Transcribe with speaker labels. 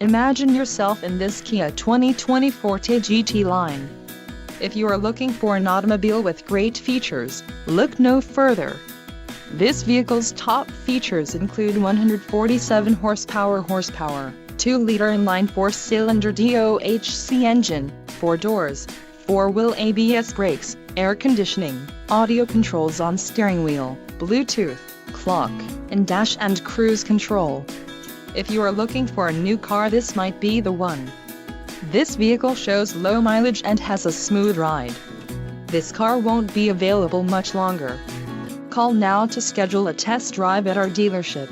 Speaker 1: Imagine yourself in this Kia 2020 Forte GT-Line. If you are looking for an automobile with great features, look no further. This vehicle's top features include 147 horsepower, 2-liter inline 4-cylinder DOHC engine, 4 doors, 4-wheel ABS brakes, air conditioning, audio controls on steering wheel, Bluetooth, clock, and dash and cruise control. If you are looking for a new car, this might be the one. This vehicle shows low mileage and has a smooth ride. This car won't be available much longer. Call now to schedule a test drive at our dealership.